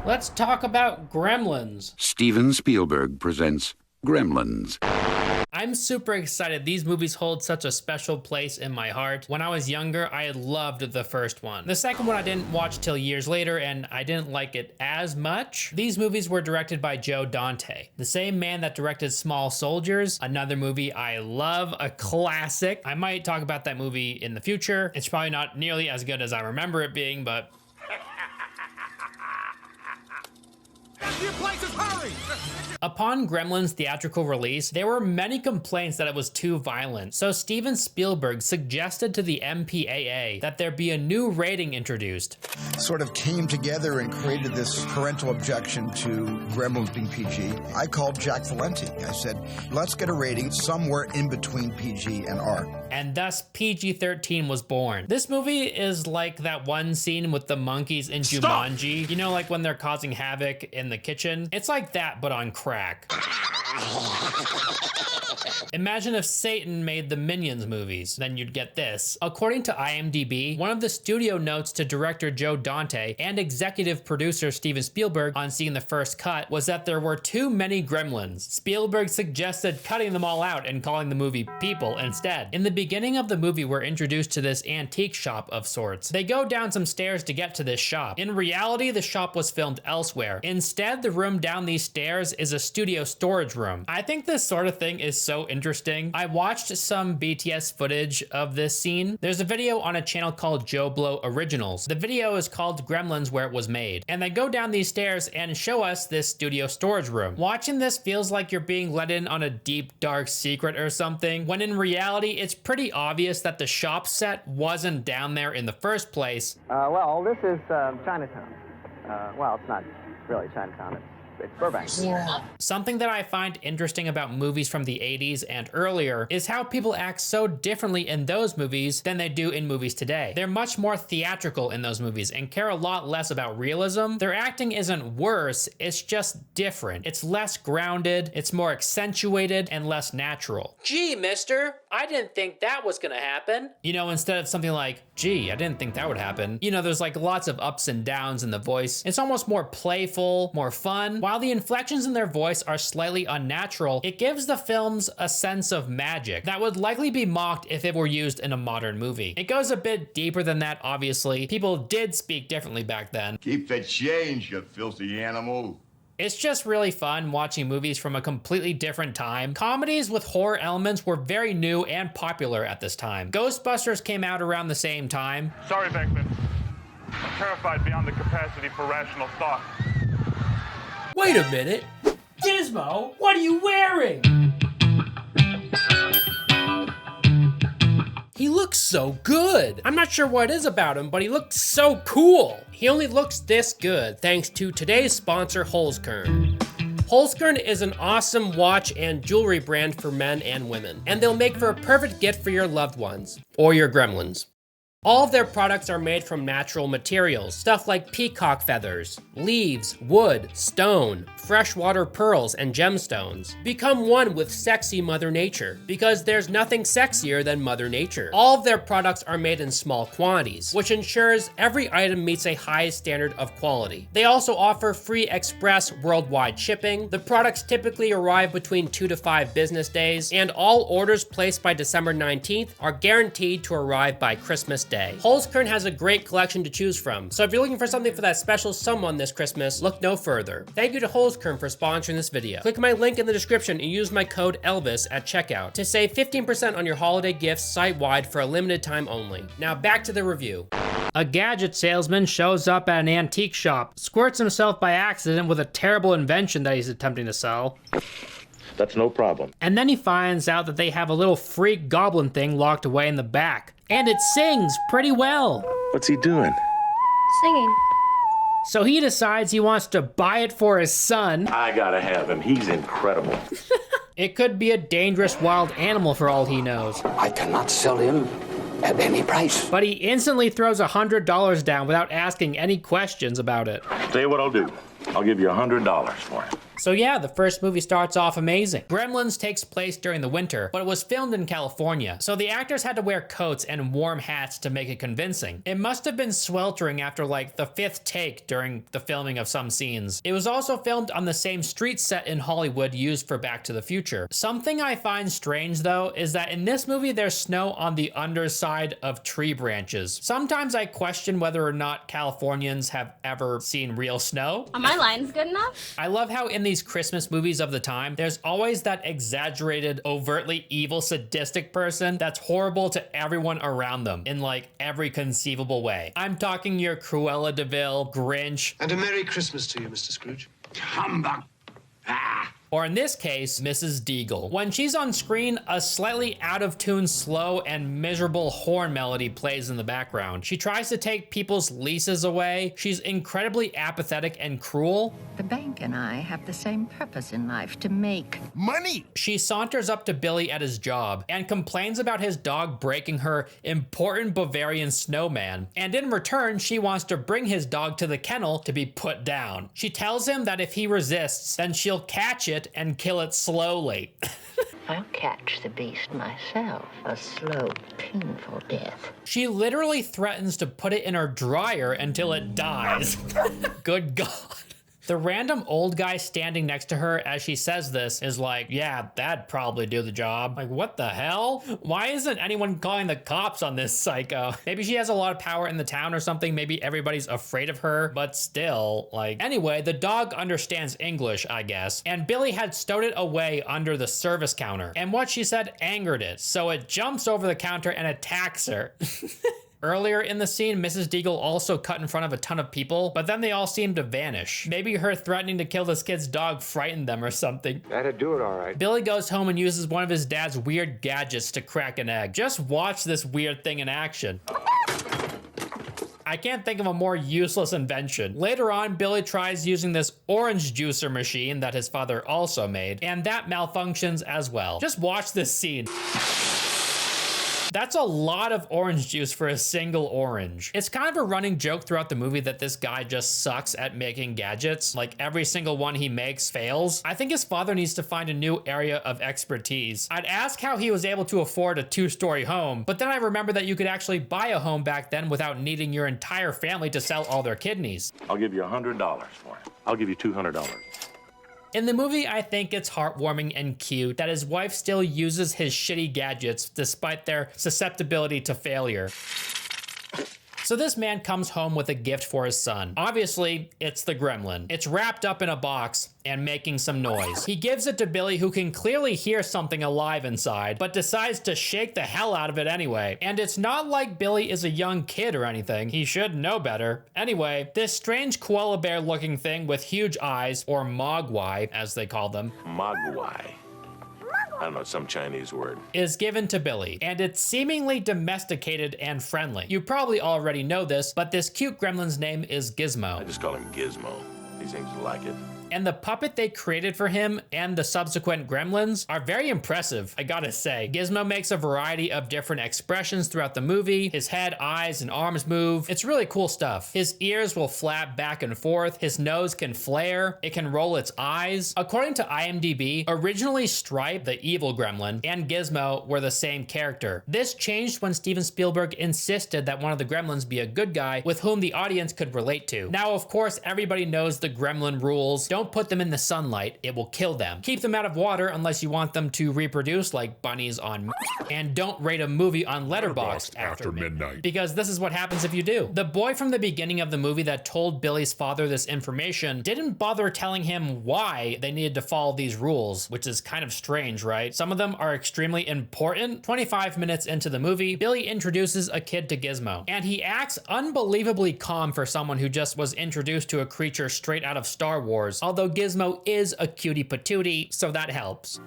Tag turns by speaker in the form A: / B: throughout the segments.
A: Let's talk about Gremlins.
B: Steven Spielberg presents Gremlins.
A: I'm super excited. These movies hold such a special place in my heart. When I was younger, I loved the first one. The second one I didn't watch till years later, and I didn't like it as much. These movies were directed by Joe Dante, the same man that directed Small Soldiers, another movie I love, a classic. I might talk about that movie in the future. It's probably not nearly as good as I remember it being, but upon Gremlins' theatrical release, there were many complaints that it was too violent, so Steven Spielberg suggested to the MPAA that there be a new rating introduced.
C: Sort of came together and created this parental objection to Gremlins being PG. I called Jack Valenti. I said, let's get a rating somewhere in between PG and R.
A: And thus PG-13 was born. This movie is like that one scene with the monkeys in Jumanji. You know, like when they're causing havoc in the kitchen? It's like that, but on crack. Imagine if Satan made the Minions movies, then you'd get this. According to IMDb, one of the studio notes to director Joe Dante and executive producer Steven Spielberg on seeing the first cut was that there were too many gremlins. Spielberg suggested cutting them all out and calling the movie People instead. In the beginning of the movie, we're introduced to this antique shop of sorts. They go down some stairs to get to this shop. In reality, the shop was filmed elsewhere. Instead, the room down these stairs is a studio storage room. I think this sort of thing is so interesting. I watched some BTS footage of this scene. There's a video on a channel called Joe Blow Originals. The video is called Gremlins Where It Was Made. And they go down these stairs and show us this studio storage room. Watching this feels like you're being let in on a deep, dark secret or something, when in reality, it's pretty obvious that the shop set wasn't down there in the first place.
D: Well, this is Chinatown. Well, it's not really Chinatown. It's Burbank.
A: Yeah. Something that I find interesting about movies from the 80s and earlier is how people act so differently in those movies than they do in movies today. They're much more theatrical in those movies and care a lot less about realism. Their acting isn't worse, it's just different. It's less grounded, it's more accentuated, and less natural. Gee, mister, I didn't think that was gonna happen. You know, instead of something like, gee, I didn't think that would happen. You know, there's like lots of ups and downs in the voice. It's almost more playful, more fun. While the inflections in their voice are slightly unnatural, it gives the films a sense of magic that would likely be mocked if it were used in a modern movie. It goes a bit deeper than that, obviously. People did speak differently back then.
E: Keep the change, you filthy animal.
A: It's just really fun watching movies from a completely different time. Comedies with horror elements were very new and popular at this time. Ghostbusters came out around the same time.
F: Sorry, Beckman. I'm terrified beyond the capacity for rational thought.
A: Wait a minute. Gizmo, what are you wearing? He looks so good. I'm not sure what it is about him, but he looks so cool. He only looks this good thanks to today's sponsor, Holzkern. Holzkern is an awesome watch and jewelry brand for men and women, and they'll make for a perfect gift for your loved ones or your gremlins. All of their products are made from natural materials, stuff like peacock feathers, leaves, wood, stone, freshwater pearls, and gemstones. Become one with sexy Mother Nature, because there's nothing sexier than Mother Nature. All of their products are made in small quantities, which ensures every item meets a high standard of quality. They also offer free express worldwide shipping. The products typically arrive between 2 to 5 business days, and all orders placed by December 19th are guaranteed to arrive by Christmas Day. Holzkern has a great collection to choose from, so if you're looking for something for that special someone this Christmas, look no further. Thank you to Holzkern for sponsoring this video. Click my link in the description and use my code Elvis at checkout to save 15% on your holiday gifts site-wide for a limited time only. Now back to the review. A gadget salesman shows up at an antique shop, squirts himself by accident with a terrible invention that he's attempting to sell.
G: That's no problem.
A: And then he finds out that they have a little freak goblin thing locked away in the back. And it sings pretty well.
G: What's he doing?
H: Singing.
A: So he decides he wants to buy it for his son.
G: I gotta have him. He's incredible.
A: It could be a dangerous wild animal for all he knows.
I: I cannot sell him at any price.
A: But he instantly throws $100 down without asking any questions about it.
G: Tell you what I'll do. I'll give you $100 for it.
A: So yeah, the first movie starts off amazing. Gremlins takes place during the winter, but it was filmed in California, so the actors had to wear coats and warm hats to make it convincing. It must have been sweltering after like the 5th take during the filming of some scenes. It was also filmed on the same street set in Hollywood used for Back to the Future. Something I find strange though is that in this movie there's snow on the underside of tree branches. Sometimes I question whether or not Californians have ever seen real snow.
H: Are my lines good enough?
A: I love how in these Christmas movies of the time, there's always that exaggerated, overtly evil, sadistic person that's horrible to everyone around them in like every conceivable way. I'm talking your Cruella de Vil, Grinch.
J: And a Merry Christmas to you, Mr. Scrooge.
E: Humbug. Ah.
A: Or in this case, Mrs. Deagle. When she's on screen, a slightly out of tune, slow, and miserable horn melody plays in the background. She tries to take people's leases away. She's incredibly apathetic and cruel.
K: The bank and I have the same purpose in life, to make
E: Money.
A: She saunters up to Billy at his job and complains about his dog breaking her important Bavarian snowman. And in return, she wants to bring his dog to the kennel to be put down. She tells him that if he resists, then she'll catch it and kill it slowly.
K: I'll catch the beast myself, a slow, painful death.
A: She literally threatens to put it in her dryer until it dies. Good God. The random old guy standing next to her as she says this is like, yeah, that'd probably do the job. Like, what the hell? Why isn't anyone calling the cops on this psycho? Maybe she has a lot of power in the town or something. Maybe everybody's afraid of her, but still, like, anyway, the dog understands English, I guess, and Billy had stowed it away under the service counter. And what she said angered it, so it jumps over the counter and attacks her. Earlier in the scene, Mrs. Deagle also cut in front of a ton of people, but then they all seemed to vanish. Maybe her threatening to kill this kid's dog frightened them or something.
J: That'd do it all right.
A: Billy goes home and uses one of his dad's weird gadgets to crack an egg. Just watch this weird thing in action. I can't think of a more useless invention. Later on, Billy tries using this orange juicer machine that his father also made, and that malfunctions as well. Just watch this scene. That's a lot of orange juice for a single orange. It's kind of a running joke throughout the movie that this guy just sucks at making gadgets. Like every single one he makes fails. I think his father needs to find a new area of expertise. I'd ask how he was able to afford a 2-story home, but then I remember that you could actually buy a home back then without needing your entire family to sell all their kidneys.
G: I'll give you $100 for it. I'll give you $200.
A: In the movie, I think it's heartwarming and cute that his wife still uses his shitty gadgets despite their susceptibility to failure. So this man comes home with a gift for his son. Obviously, it's the Gremlin. It's wrapped up in a box and making some noise. He gives it to Billy, who can clearly hear something alive inside, but decides to shake the hell out of it anyway. And it's not like Billy is a young kid or anything. He should know better. Anyway, this strange koala bear looking thing with huge eyes, or mogwai as they call them.
G: Mogwai. I don't know, some Chinese word.
A: Is given to Billy, and it's seemingly domesticated and friendly. You probably already know this, but this cute gremlin's name is Gizmo.
G: I just call him Gizmo. He seems to like it.
A: And the puppet they created for him and the subsequent Gremlins are very impressive, I gotta say. Gizmo makes a variety of different expressions throughout the movie. His head, eyes, and arms move. It's really cool stuff. His ears will flap back and forth. His nose can flare. It can roll its eyes. According to IMDb, originally Stripe, the evil Gremlin, and Gizmo were the same character. This changed when Steven Spielberg insisted that one of the Gremlins be a good guy with whom the audience could relate to. Now, of course, everybody knows the Gremlin rules. Don't put them in the sunlight, it will kill them. Keep them out of water unless you want them to reproduce like bunnies on and don't rate a movie on Letterboxd after midnight. Because this is what happens if you do. The boy from the beginning of the movie that told Billy's father this information didn't bother telling him why they needed to follow these rules, which is kind of strange, right? Some of them are extremely important. 25 minutes into the movie, Billy introduces a kid to Gizmo, and he acts unbelievably calm for someone who just was introduced to a creature straight out of Star Wars. Although Gizmo is a cutie patootie, so that helps.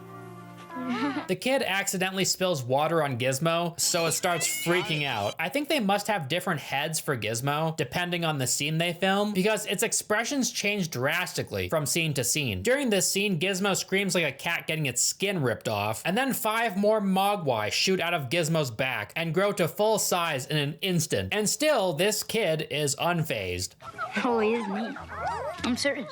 A: The kid accidentally spills water on Gizmo, so it starts freaking out. I think they must have different heads for Gizmo, depending on the scene they film, because its expressions change drastically from scene to scene. During this scene, Gizmo screams like a cat getting its skin ripped off, and then 5 more mogwai shoot out of Gizmo's back and grow to full size in an instant. And still, this kid is unfazed.
H: Oh, isn't he? I'm serious.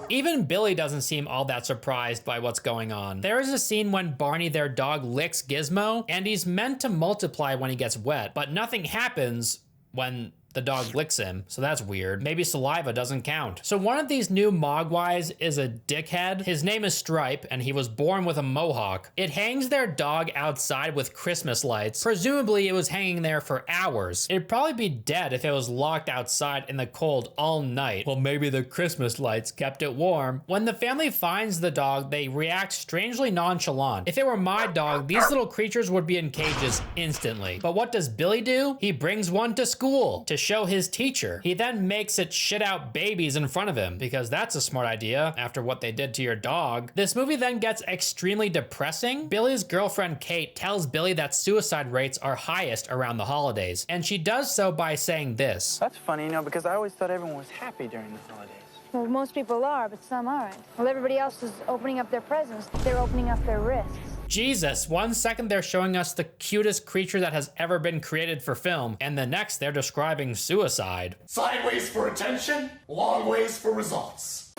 A: Even Billy doesn't seem all that surprised by what's going on. There is a scene when Barney, their dog, licks Gizmo, and he's meant to multiply when he gets wet, but nothing happens when the dog licks him, so that's weird. Maybe saliva doesn't count. So one of these new Mogwais is a dickhead. His name is Stripe, and he was born with a mohawk. It hangs their dog outside with Christmas lights. Presumably it was hanging there for hours. It'd probably be dead if it was locked outside in the cold all night. Well, maybe the Christmas lights kept it warm. When the family finds the dog, they react strangely nonchalant. If it were my dog, these little creatures would be in cages instantly. But what does Billy do? He brings one to school to show his teacher. He then makes it shit out babies in front of him, because that's a smart idea after what they did to your dog. This movie then gets extremely depressing. Billy's girlfriend Kate tells Billy that suicide rates are highest around the holidays, and she does so by saying this.
L: That's funny, because I always thought everyone was happy during the holidays.
H: Well, most people are, but some aren't. Well, everybody else is opening up their presents. They're opening up their wrists.
A: Jesus, one second they're showing us the cutest creature that has ever been created for film, and the next they're describing suicide.
M: Sideways for attention, long ways for results.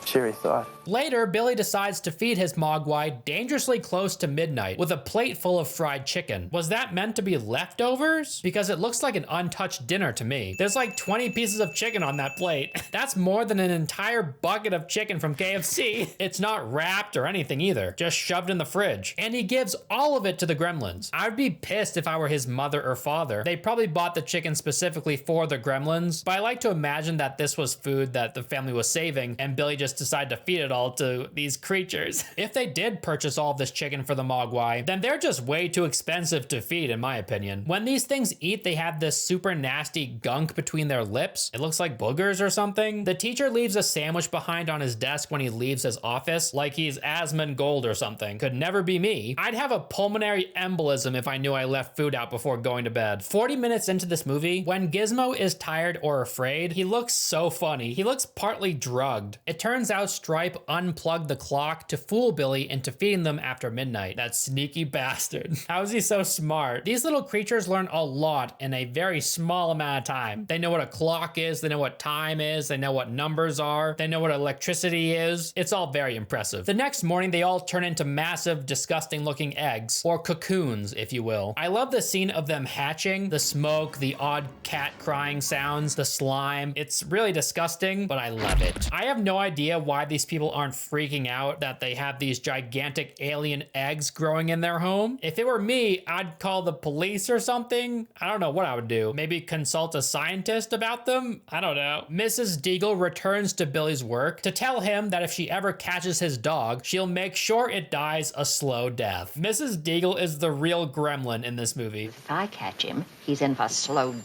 L: Cheery thought.
A: Later, Billy decides to feed his Mogwai dangerously close to midnight with a plate full of fried chicken. Was that meant to be leftovers? Because it looks like an untouched dinner to me. There's like 20 pieces of chicken on that plate. That's more than an entire bucket of chicken from KFC. It's not wrapped or anything either, just shoved in the fridge. And he gives all of it to the Gremlins. I'd be pissed if I were his mother or father. They probably bought the chicken specifically for the Gremlins, but I like to imagine that this was food that the family was saving and Billy just decided to feed it all to these creatures. If they did purchase all of this chicken for the Mogwai, then they're just way too expensive to feed, in my opinion. When these things eat, they have this super nasty gunk between their lips. It looks like boogers or something. The teacher leaves a sandwich behind on his desk when he leaves his office, like he's Asmund Gold or something. Could never be me. I'd have a pulmonary embolism if I knew I left food out before going to bed. 40 minutes into this movie, when Gizmo is tired or afraid, he looks so funny. He looks partly drugged. It turns out Stripe unplugged the clock to fool Billy into feeding them after midnight. That sneaky bastard. How is he so smart? These little creatures learn a lot in a very small amount of time. They know what a clock is, they know what time is, they know what numbers are, they know what electricity is. It's all very impressive. The next morning, they all turn into massive, disgusting looking eggs, or cocoons, if you will. I love the scene of them hatching, the smoke, the odd cat crying sounds, the slime. It's really disgusting, but I love it. I have no idea why these people aren't freaking out that they have these gigantic alien eggs growing in their home. If it were me, I'd call the police or something. I don't know what I would do. Maybe consult a scientist about them? I don't know. Mrs. Deagle returns to Billy's work to tell him that if she ever catches his dog, she'll make sure it dies a slow death. Mrs. Deagle is the real Gremlin in this movie.
K: If I catch him, he's in for slow.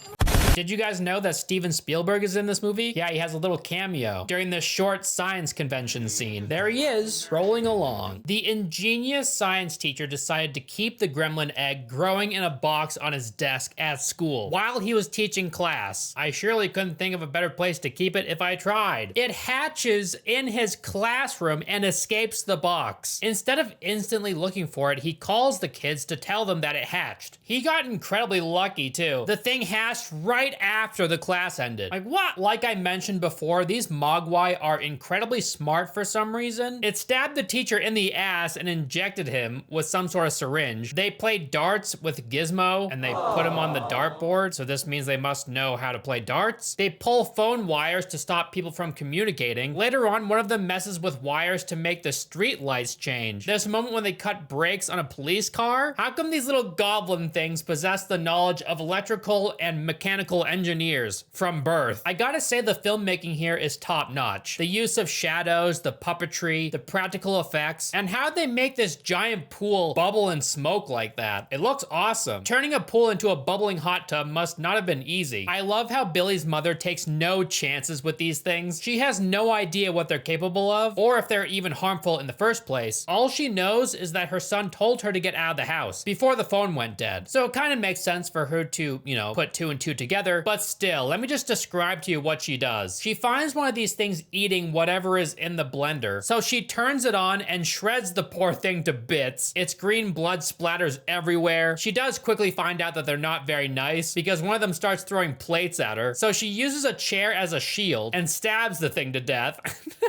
A: Did you guys know that Steven Spielberg is in this movie? Yeah, he has a little cameo during this short science convention scene. There he is, rolling along. The ingenious science teacher decided to keep the gremlin egg growing in a box on his desk at school while he was teaching class. I surely couldn't think of a better place to keep it if I tried. It hatches in his classroom and escapes the box. Instead of instantly looking for it, he calls the kids to tell them that it hatched. He got incredibly lucky too. The thing hatched right after the class ended. Like what? Like I mentioned before, these Mogwai are incredibly smart for some reason. It stabbed the teacher in the ass and injected him with some sort of syringe. They played darts with Gizmo and they put him on the dartboard, so this means they must know how to play darts. They pull phone wires to stop people from communicating. Later on, one of them messes with wires to make the street lights change. There's a moment when they cut brakes on a police car. How come these little goblin things possess the knowledge of electrical and mechanical engineers from birth? I gotta say the filmmaking here is top notch. The use of shadows, the puppetry, the practical effects, and how they make this giant pool bubble and smoke like that. It looks awesome. Turning a pool into a bubbling hot tub must not have been easy. I love how Billy's mother takes no chances with these things. She has no idea what they're capable of, or if they're even harmful in the first place. All she knows is that her son told her to get out of the house before the phone went dead. So it kind of makes sense for her to, put two and two together together, but still, let me just describe to you what she does. She finds one of these things eating whatever is in the blender, so she turns it on and shreds the poor thing to bits. Its green blood splatters everywhere. She does quickly find out that they're not very nice because one of them starts throwing plates at her, so she uses a chair as a shield and stabs the thing to death.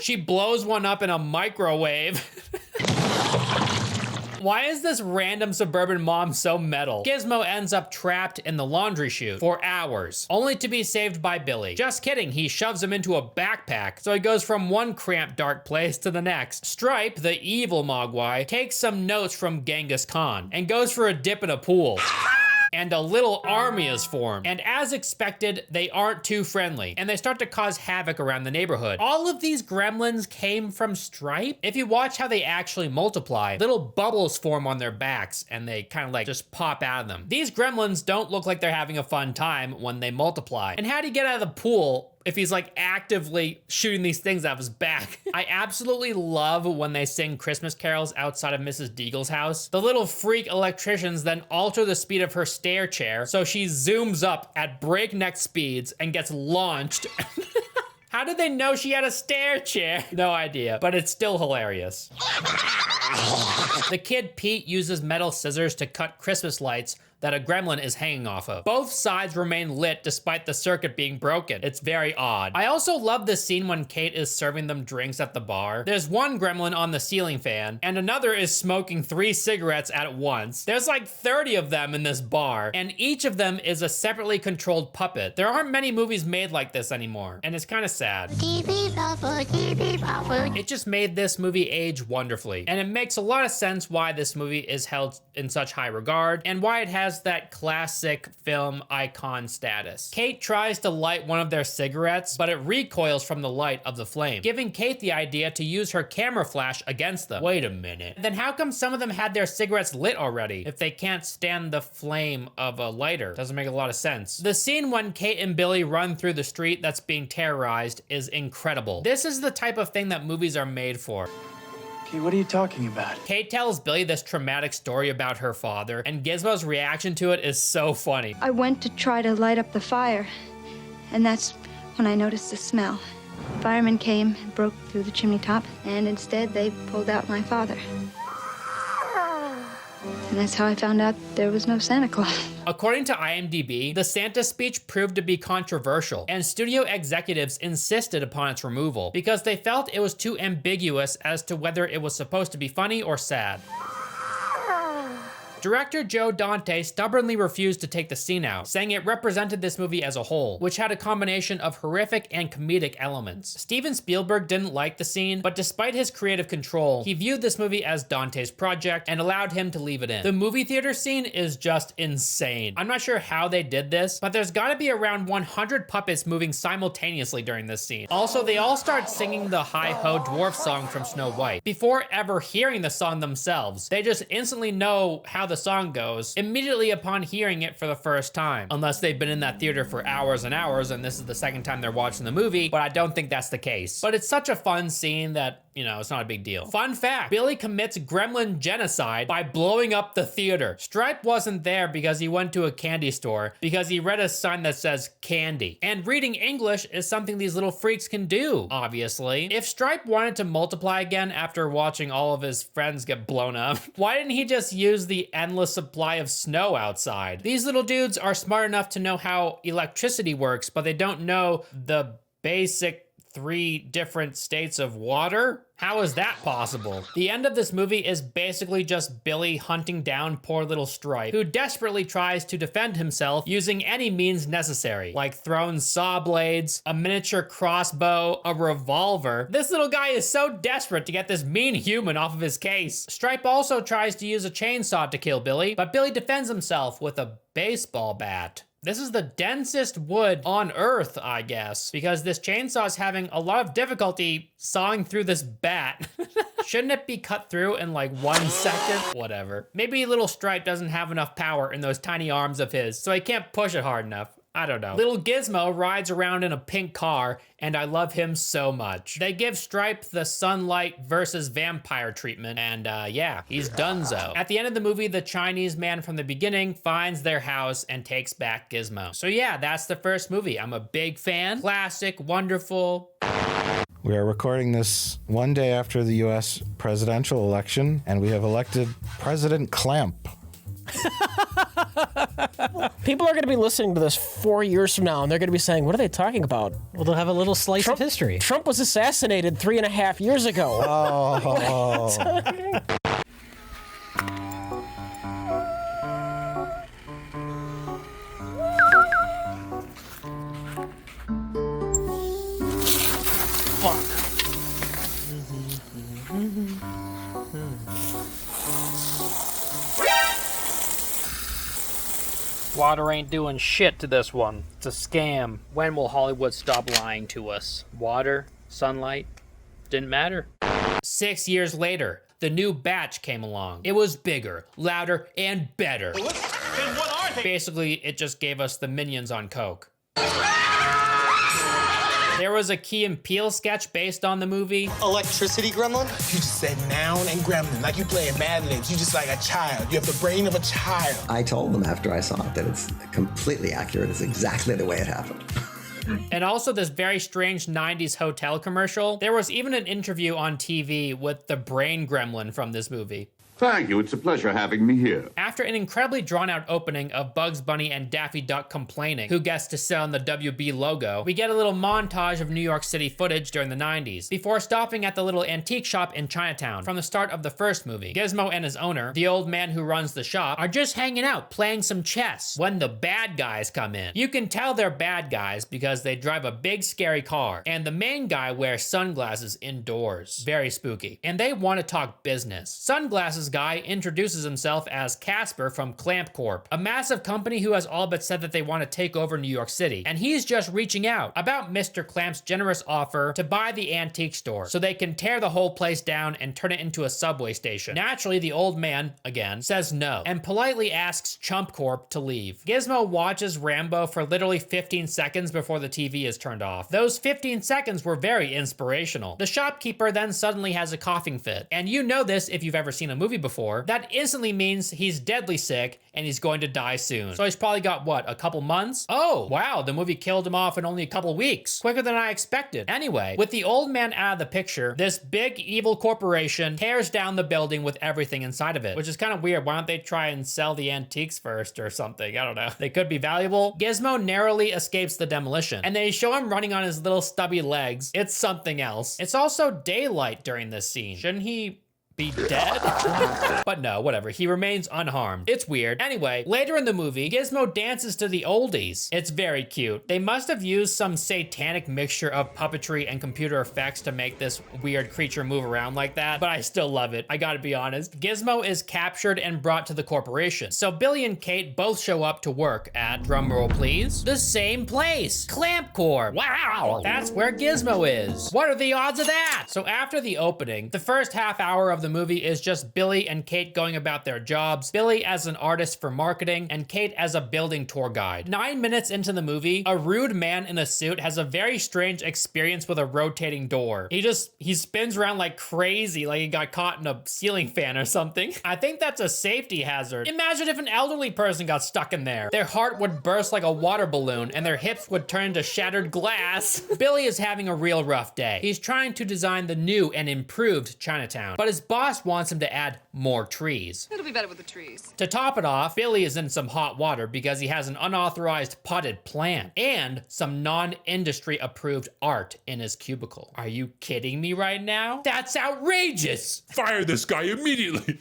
A: She blows one up in a microwave. Why is this random suburban mom so metal? Gizmo ends up trapped in the laundry chute for hours, only to be saved by Billy. Just kidding, he shoves him into a backpack, so he goes from one cramped dark place to the next. Stripe, the evil Mogwai, takes some notes from Genghis Khan and goes for a dip in a pool. And a little army is formed. And as expected, they aren't too friendly, and they start to cause havoc around the neighborhood. All of these gremlins came from Stripe. If you watch how they actually multiply, little bubbles form on their backs, and they kind of like just pop out of them. These gremlins don't look like they're having a fun time when they multiply. And how'd he get out of the pool if he's like actively shooting these things out of his back? I absolutely love when they sing Christmas carols outside of Mrs. Deagle's house. The little freak electricians then alter the speed of her stair chair, so she zooms up at breakneck speeds and gets launched. How did they know she had a stair chair? No idea, but it's still hilarious. The kid Pete uses metal scissors to cut Christmas lights that a gremlin is hanging off of. Both sides remain lit despite the circuit being broken. It's very odd. I also love this scene when Kate is serving them drinks at the bar. There's one gremlin on the ceiling fan, and another is smoking 3 cigarettes at once. There's like 30 of them in this bar, and each of them is a separately controlled puppet. There aren't many movies made like this anymore, and it's kind of sad. It just made this movie age wonderfully, and it makes a lot of sense why this movie is held in such high regard, and why it has that classic film icon status. Kate tries to light one of their cigarettes, but it recoils from the light of the flame, giving Kate the idea to use her camera flash against them. Wait a minute. Then how come some of them had their cigarettes lit already if they can't stand the flame of a lighter? Doesn't make a lot of sense. The scene when Kate and Billy run through the street that's being terrorized is incredible. This is the type of thing that movies are made for.
L: What are you talking about?
A: Kate tells Billy this traumatic story about her father, and Gizmo's reaction to it is so funny.
H: I went to try to light up the fire, and that's when I noticed the smell. Firemen came and broke through the chimney top, and instead they pulled out my father. And that's how I found out there was no Santa Claus.
A: According to IMDb, the Santa speech proved to be controversial, and studio executives insisted upon its removal because they felt it was too ambiguous as to whether it was supposed to be funny or sad. Director Joe Dante stubbornly refused to take the scene out, saying it represented this movie as a whole, which had a combination of horrific and comedic elements. Steven Spielberg didn't like the scene, but despite his creative control, he viewed this movie as Dante's project and allowed him to leave it in. The movie theater scene is just insane. I'm not sure how they did this, but there's gotta be around 100 puppets moving simultaneously during this scene. Also, they all start singing the Hi-Ho Dwarf song from Snow White before ever hearing the song themselves. They just instantly know how the song goes immediately upon hearing it for the first time, unless they've been in that theater for hours and hours and this is the second time they're watching the movie, but I don't think that's the case. But it's such a fun scene that, you know, it's not a big deal. Fun fact, Billy commits gremlin genocide by blowing up the theater. Stripe wasn't there because he went to a candy store because he read a sign that says candy. And reading English is something these little freaks can do, obviously. If Stripe wanted to multiply again after watching all of his friends get blown up, why didn't he just use the endless supply of snow outside? These little dudes are smart enough to know how electricity works, but they don't know the basic 3 different states of water? How is that possible? The end of this movie is basically just Billy hunting down poor little Stripe, who desperately tries to defend himself using any means necessary, like throwing saw blades, a miniature crossbow, a revolver. This little guy is so desperate to get this mean human off of his case. Stripe also tries to use a chainsaw to kill Billy, but Billy defends himself with a baseball bat. This is the densest wood on Earth, I guess, because this chainsaw is having a lot of difficulty sawing through this bat. Shouldn't it be cut through in like 1 second? Whatever. Maybe little Stripe doesn't have enough power in those tiny arms of his, so he can't push it hard enough. I don't know. Little Gizmo rides around in a pink car, and I love him so much. They give Stripe the sunlight versus vampire treatment, and yeah, he's donezo. At the end of the movie, the Chinese man from the beginning finds their house and takes back Gizmo. So yeah, that's the first movie. I'm a big fan. Classic, wonderful.
N: We are recording this one day after the U.S. presidential election, and we have elected President Clamp.
O: People are going to be listening to this 4 years from now, and they're going to be saying, what are they talking about?
P: Well, they'll have a little slice of history.
O: Trump was assassinated 3.5 years ago.
N: Oh.
Q: Water ain't doing shit to this one. It's a scam. When will Hollywood stop lying to us? Water? Sunlight? Didn't matter.
A: 6 years later, the new batch came along. It was bigger, louder, and better.
M: Then what are they?
A: Basically, it just gave us the Minions on Coke. There was a Key and Peele sketch based on the movie.
M: Electricity gremlin? You just said noun and gremlin, like you playing Mad Libs. You just like a child. You have the brain of a child.
R: I told them after I saw it that it's completely accurate. It's exactly the way it happened.
A: And also this very strange 90s hotel commercial. There was even an interview on TV with the brain gremlin from this movie.
B: Thank you. It's a pleasure having me here.
A: After an incredibly drawn-out opening of Bugs Bunny and Daffy Duck complaining who gets to sit on the WB logo, we get a little montage of New York City footage during the 90s, before stopping at the little antique shop in Chinatown from the start of the first movie. Gizmo and his owner, the old man who runs the shop, are just hanging out playing some chess when the bad guys come in. You can tell they're bad guys because they drive a big scary car, and the main guy wears sunglasses indoors. Very spooky. And they want to talk business. Sunglasses guy introduces himself as Casper from Clamp Corp, a massive company who has all but said that they want to take over New York City, and he's just reaching out about Mr. Clamp's generous offer to buy the antique store so they can tear the whole place down and turn it into a subway station. Naturally, the old man, again, says no and politely asks Chump Corp to leave. Gizmo watches Rambo for literally 15 seconds before the TV is turned off. Those 15 seconds were very inspirational. The shopkeeper then suddenly has a coughing fit, and you know this if you've ever seen a movie before. That instantly means he's deadly sick and he's going to die soon. So he's probably got, what, a couple months? Oh, wow, the movie killed him off in only a couple weeks. Quicker than I expected. Anyway, with the old man out of the picture, this big evil corporation tears down the building with everything inside of it, which is kind of weird. Why don't they try and sell the antiques first or something? I don't know. They could be valuable. Gizmo narrowly escapes the demolition, and they show him running on his little stubby legs. It's something else. It's also daylight during this scene. Shouldn't he be dead? But no, whatever. He remains unharmed. It's weird. Anyway, later in the movie, Gizmo dances to the oldies. It's very cute. They must have used some satanic mixture of puppetry and computer effects to make this weird creature move around like that, but I still love it. I gotta be honest. Gizmo is captured and brought to the corporation. So Billy and Kate both show up to work at, drumroll please, the same place. Clamp Corp. Wow, that's where Gizmo is. What are the odds of that? So after the opening, the first half hour of the movie is just Billy and Kate going about their jobs, Billy as an artist for marketing, and Kate as a building tour guide. 9 minutes into the movie, a rude man in a suit has a very strange experience with a rotating door. He spins around like crazy, like he got caught in a ceiling fan or something. I think that's a safety hazard. Imagine if an elderly person got stuck in there. Their heart would burst like a water balloon and their hips would turn to shattered glass. Billy is having a real rough day. He's trying to design the new and improved Chinatown, but his boss wants him to add more trees.
S: It'll be better with the trees.
A: To top it off, Billy is in some hot water because he has an unauthorized potted plant and some non-industry approved art in his cubicle. Are you kidding me right now? That's outrageous!
T: Fire this guy immediately!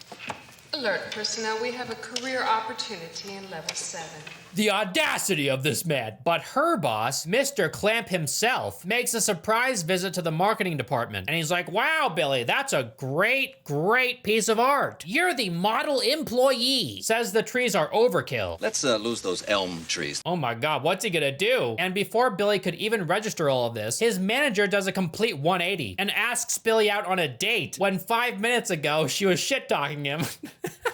S: Alert personnel, we have a career opportunity in level 7.
A: The audacity of this man. But her boss, Mr. Clamp himself, makes a surprise visit to the marketing department. And he's like, wow, Billy, that's a great, great piece of art. You're the model employee. Says the trees are overkill.
U: Let's lose those elm trees.
A: Oh my God, what's he gonna do? And before Billy could even register all of this, his manager does a complete 180 and asks Billy out on a date when 5 minutes ago she was shit-talking him.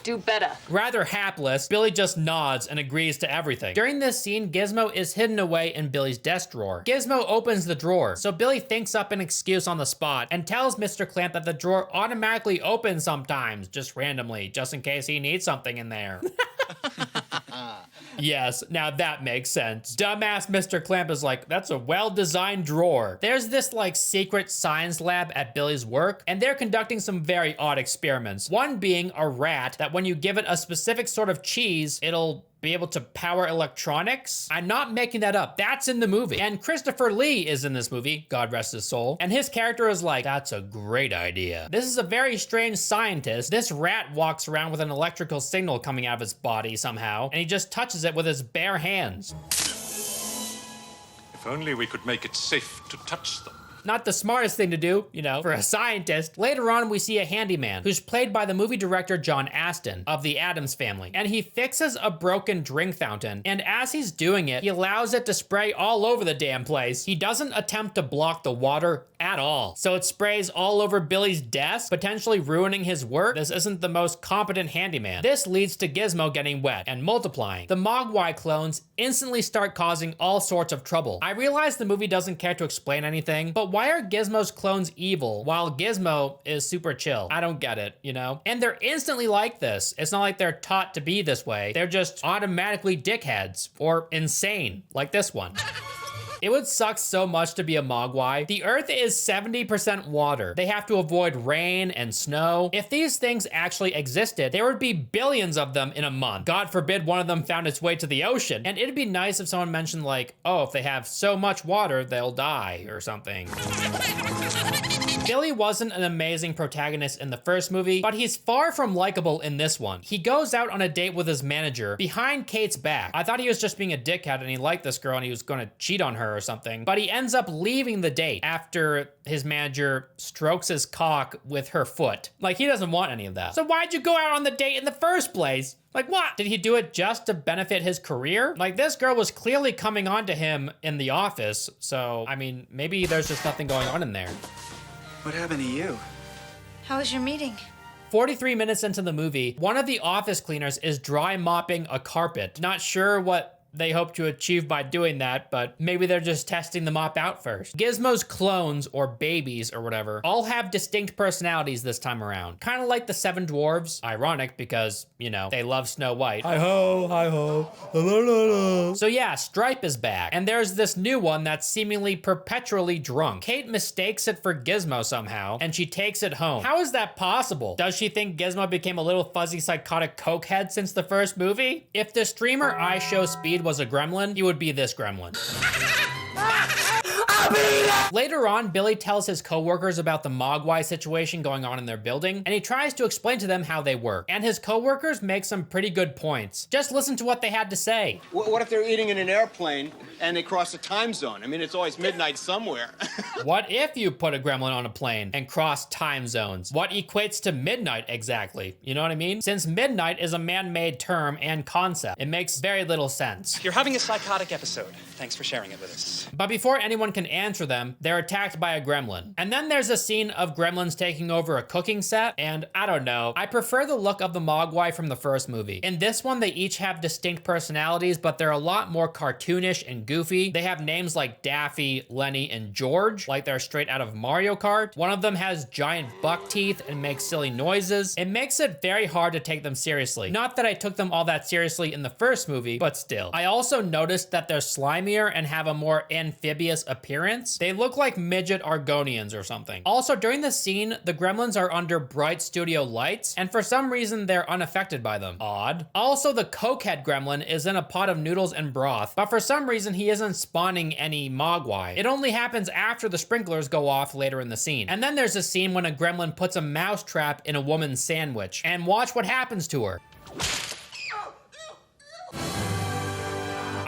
S: Do better.
A: Rather hapless, Billy just nods and agrees to everything. everything. During this scene, Gizmo is hidden away in Billy's desk drawer. Gizmo opens the drawer, so Billy thinks up an excuse on the spot and tells Mr. Clamp that the drawer automatically opens sometimes, just randomly, just in case he needs something in there. Yes, now that makes sense. Dumbass Mr. Clamp is like, that's a well-designed drawer. There's this like secret science lab at Billy's work, and they're conducting some very odd experiments. One being a rat that when you give it a specific sort of cheese, it'll be able to power electronics. I'm not making that up. That's in the movie. And Christopher Lee is in this movie, God rest his soul. And his character is like, that's a great idea. This is a very strange scientist. This rat walks around with an electrical signal coming out of his body somehow, and he just touches it with his bare hands.
C: If only we could make it safe to touch them.
A: Not the smartest thing to do, you know, for a scientist. Later on, we see a handyman who's played by the movie director John Astin of the Addams Family, and he fixes a broken drink fountain, and as he's doing it, he allows it to spray all over the damn place. He doesn't attempt to block the water at all, so it sprays all over Billy's desk, potentially ruining his work. This isn't the most competent handyman. This leads to Gizmo getting wet and multiplying. The Mogwai clones instantly start causing all sorts of trouble. I realize the movie doesn't care to explain anything, but why are Gizmo's clones evil while Gizmo is super chill? I don't get it, you know? And they're instantly like this. It's not like they're taught to be this way. They're just automatically dickheads or insane, like this one. It would suck so much to be a Mogwai. The Earth is 70% water. They have to avoid rain and snow. If these things actually existed, there would be billions of them in a month. God forbid one of them found its way to the ocean. And it'd be nice if someone mentioned like, oh, if they have so much water, they'll die or something. Billy wasn't an amazing protagonist in the first movie, but he's far from likable in this one. He goes out on a date with his manager behind Kate's back. I thought he was just being a dickhead and he liked this girl and he was gonna cheat on her or something, but he ends up leaving the date after his manager strokes his cock with her foot. Like, he doesn't want any of that. So why'd you go out on the date in the first place? Like, what? Did he do it just to benefit his career? Like, this girl was clearly coming on to him in the office, so, I mean, maybe there's just nothing going on in there.
L: What happened to you?
H: How was your meeting?
A: 43 minutes into the movie, one of the office cleaners is dry mopping a carpet. Not sure what they hope to achieve by doing that, but maybe they're just testing the mop out first. Gizmo's clones, or babies or whatever, all have distinct personalities this time around. Kind of like the 7 dwarves. Ironic because, you know, they love Snow White. Hi-ho, hi-ho, la-la-la-la. So yeah, Stripe is back, and there's this new one that's seemingly perpetually drunk. Kate mistakes it for Gizmo somehow, and she takes it home. How is that possible? Does she think Gizmo became a little fuzzy psychotic cokehead since the first movie? If the streamer iShowSpeed was a gremlin, he would be this gremlin. Later on, Billy tells his coworkers about the Mogwai situation going on in their building, and he tries to explain to them how they work. And his coworkers make some pretty good points. Just listen to what they had to say.
V: What if they're eating in an airplane and they cross a time zone? I mean, it's always midnight somewhere.
A: What if you put a gremlin on a plane and cross time zones? What equates to midnight exactly? You know what I mean? Since midnight is a man-made term and concept, it makes very little sense.
W: You're having a psychotic episode. Thanks for sharing it with us.
A: But before anyone can answer them, they're attacked by a gremlin. And then there's a scene of gremlins taking over a cooking set, and I don't know, I prefer the look of the Mogwai from the first movie. In this one, they each have distinct personalities, but they're a lot more cartoonish and goofy. They have names like Daffy, Lenny, and George, like they're straight out of Mario Kart. One of them has giant buck teeth and makes silly noises. It makes it very hard to take them seriously. Not that I took them all that seriously in the first movie, but still. I also noticed that they're slimier and have a more amphibious appearance. They look like midget Argonians or something. Also, during the scene, the gremlins are under bright studio lights, and for some reason, they're unaffected by them. Odd. Also, the cokehead gremlin is in a pot of noodles and broth, but for some reason, he isn't spawning any Mogwai. It only happens after the sprinklers go off later in the scene. And then there's a scene when a gremlin puts a mouse trap in a woman's sandwich, and watch what happens to her.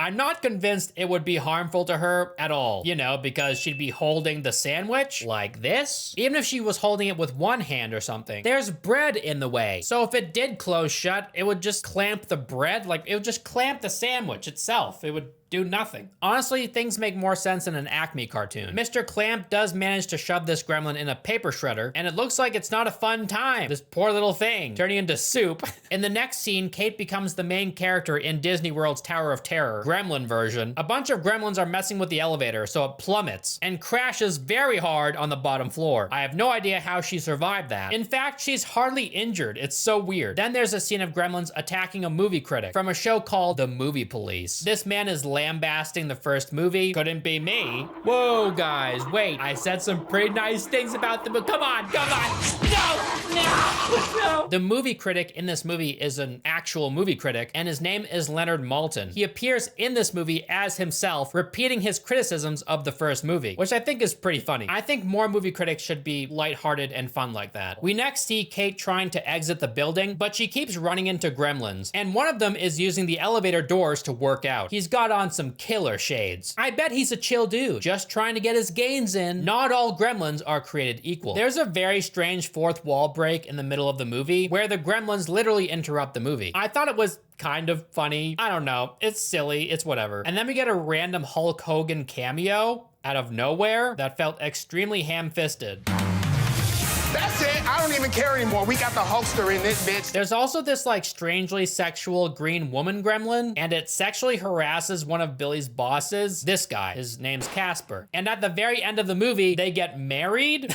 A: I'm not convinced it would be harmful to her at all, you know, because she'd be holding the sandwich like this. Even if she was holding it with one hand or something, there's bread in the way. So if it did close shut, it would just clamp the bread, like it would just clamp the sandwich itself. It would do nothing. Honestly, things make more sense in an Acme cartoon. Mr. Clamp does manage to shove this gremlin in a paper shredder, and it looks like it's not a fun time. This poor little thing turning into soup. In the next scene, Kate becomes the main character in Disney World's Tower of Terror, Gremlin version. A bunch of gremlins are messing with the elevator, so it plummets and crashes very hard on the bottom floor. I have no idea how she survived that. In fact, she's hardly injured. It's so weird. Then there's a scene of gremlins attacking a movie critic from a show called The Movie Police. This man is lambasting the first movie. Couldn't be me. Whoa, guys, wait. I said some pretty nice things about the movie. Come on. No. The movie critic in this movie is an actual movie critic, and his name is Leonard Maltin. He appears in this movie as himself, repeating his criticisms of the first movie, which I think is pretty funny. I think more movie critics should be lighthearted and fun like that. We next see Kate trying to exit the building, but she keeps running into gremlins, and one of them is using the elevator doors to work out. He's got on some killer shades. I bet he's a chill dude, just trying to get his gains in. Not all gremlins are created equal. There's a very strange fourth wall break in the middle of the movie where the gremlins literally interrupt the movie. I thought it was kind of funny. I don't know. It's silly. It's whatever. And then we get a random Hulk Hogan cameo out of nowhere that felt extremely ham-fisted.
M: That's it. I don't even care anymore. We got the Hulkster in this bitch.
A: There's also this like strangely sexual green woman gremlin, and it sexually harasses one of Billy's bosses. This guy, his name's Casper. And at the very end of the movie, they get married.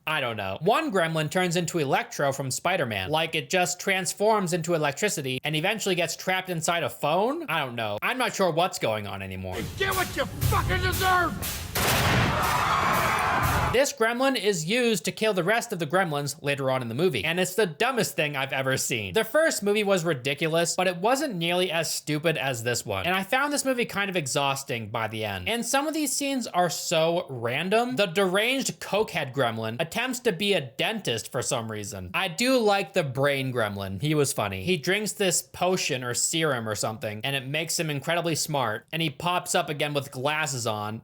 A: I don't know. One gremlin turns into Electro from Spider-Man. Like it just transforms into electricity and eventually gets trapped inside a phone? I don't know. I'm not sure what's going on anymore.
E: Get what you fucking deserve!
A: This gremlin is used to kill the rest of the gremlins later on in the movie, and it's the dumbest thing I've ever seen. The first movie was ridiculous, but it wasn't nearly as stupid as this one, and I found this movie kind of exhausting by the end. And some of these scenes are so random. The deranged cokehead gremlin attempts to be a dentist for some reason. I do like the brain gremlin. He was funny. He drinks this potion or serum or something, and it makes him incredibly smart, and he pops up again with glasses on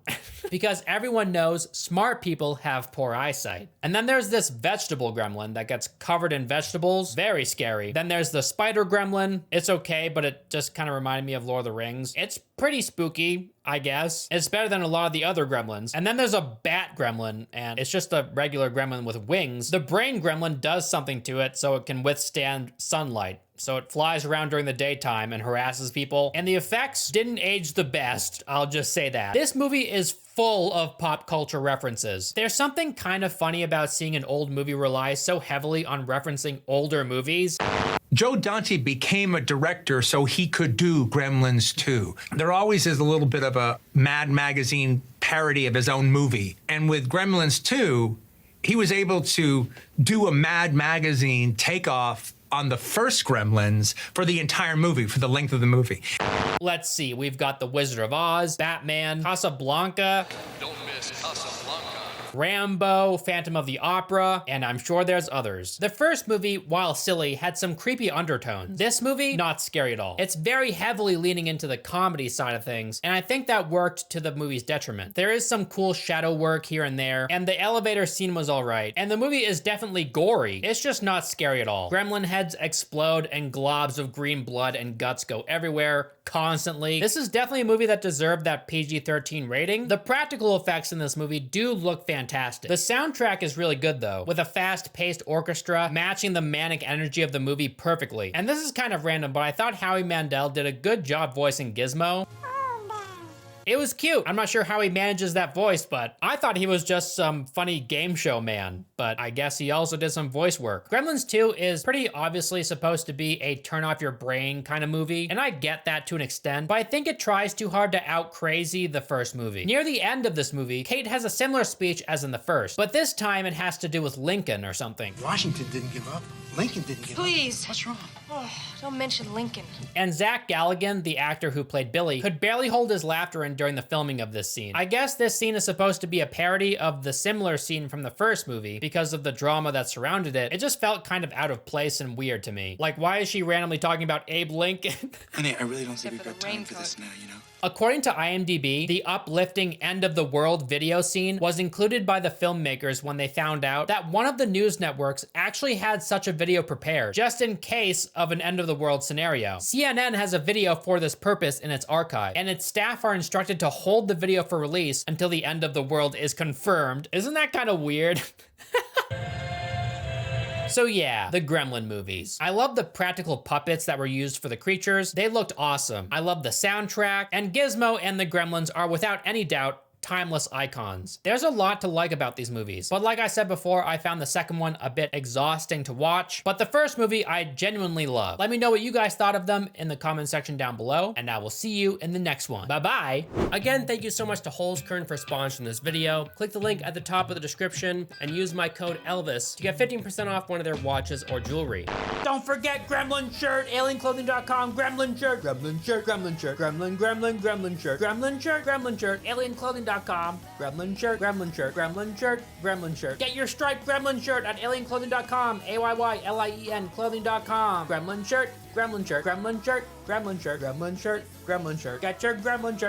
A: because everyone knows smart people have poor eyesight. And then there's this vegetable gremlin that gets covered in vegetables. Very scary. Then there's the spider gremlin. It's okay, but it just kind of reminded me of Lord of the Rings. It's pretty spooky, I guess. It's better than a lot of the other gremlins. And then there's a bat gremlin, and it's just a regular gremlin with wings. The brain gremlin does something to it so it can withstand sunlight. So it flies around during the daytime and harasses people. And the effects didn't age the best, I'll just say that. This movie is full of pop culture references. There's something kind of funny about seeing an old movie rely so heavily on referencing older movies.
D: Joe Dante became a director so he could do Gremlins 2. There always is a little bit of a Mad Magazine parody of his own movie. And with Gremlins 2, he was able to do a Mad Magazine takeoff on the first Gremlins for the entire movie, for the length of the movie.
A: Let's see, we've got The Wizard of Oz, Batman, Casablanca.
C: Don't miss Casablanca.
A: Rambo, Phantom of the Opera, and I'm sure there's others. The first movie, while silly, had some creepy undertones. This movie, not scary at all. It's very heavily leaning into the comedy side of things, and I think that worked to the movie's detriment. There is some cool shadow work here and there, and the elevator scene was alright, and the movie is definitely gory. It's just not scary at all. Gremlin heads explode, and globs of green blood and guts go everywhere, constantly. This is definitely a movie that deserved that PG-13 rating. The practical effects in this movie do look fantastic. The soundtrack is really good though, with a fast-paced orchestra matching the manic energy of the movie perfectly. And this is kind of random, but I thought Howie Mandel did a good job voicing Gizmo. It was cute. I'm not sure how he manages that voice, but I thought he was just some funny game show man, but I guess he also did some voice work. Gremlins 2 is pretty obviously supposed to be a turn off your brain kind of movie, and I get that to an extent, but I think it tries too hard to out crazy the first movie. Near the end of this movie, Kate has a similar speech as in the first, but this time it has to do with Lincoln or something.
L: Washington didn't give up. Lincoln didn't give up.
S: Please.
L: What's wrong?
S: Oh, don't mention Lincoln.
A: And Zach Galligan, the actor who played Billy, could barely hold his laughter in during the filming of this scene. I guess this scene is supposed to be a parody of the similar scene from the first movie because of the drama that surrounded it. It just felt kind of out of place and weird to me. Like, why is she randomly talking about Abe Lincoln?
L: Honey, I really don't think we've got time for this now, you know?
A: According to IMDb, the uplifting end of the world video scene was included by the filmmakers when they found out that one of the news networks actually had such a video prepared, just in case of an end of the world scenario. CNN has a video for this purpose in its archive, and its staff are instructed to hold the video for release until the end of the world is confirmed. Isn't that kind of weird? So yeah, the Gremlin movies. I love the practical puppets that were used for the creatures. They looked awesome. I love the soundtrack, and Gizmo and the Gremlins are without any doubt timeless icons. There's a lot to like about these movies, but like I said before, I found the second one a bit exhausting to watch, but the first movie I genuinely love. Let me know what you guys thought of them in the comment section down below, and I will see you in the next one. Bye-bye. Again, thank you so much to Holzkern for sponsoring this video. Click the link at the top of the description and use my code Elvis to get 15% off one of their watches or jewelry. Don't forget Gremlin shirt, alienclothing.com, Gremlin shirt, Gremlin shirt, Gremlin shirt, Gremlin, Gremlin, Gremlin shirt, Gremlin shirt, Gremlin shirt, alienclothing.com, Gremlin shirt, Gremlin shirt, Gremlin shirt, Gremlin shirt. Get your striped Gremlin shirt at alienclothing.com, AYYLIEN clothing.com. Gremlin shirt, Gremlin shirt, Gremlin shirt, Gremlin shirt, Gremlin shirt, Gremlin shirt. Get your Gremlin shirt.